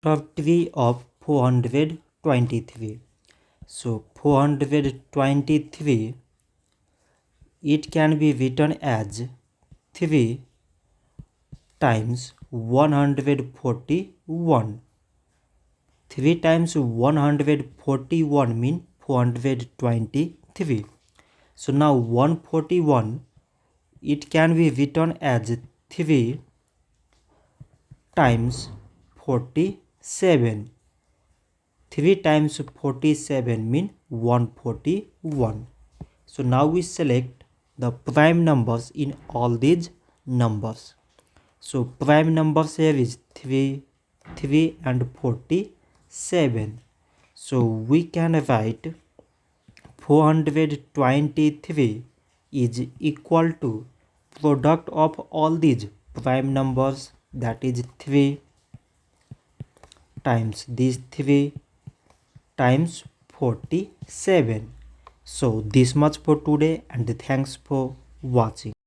Factory of 423. So 423, it can be written as 3 times 141. 3 times 141 means 423. So now 141, it can be written as 3 times 47. 3 times 47 means 141. So now we select the prime numbers in all these numbers. So prime numbers here is 3, 3 and 47. So we can write 423 is equal to product of all these prime numbers, that is 3 times these 3 times 47. So this much for today, and thanks for watching.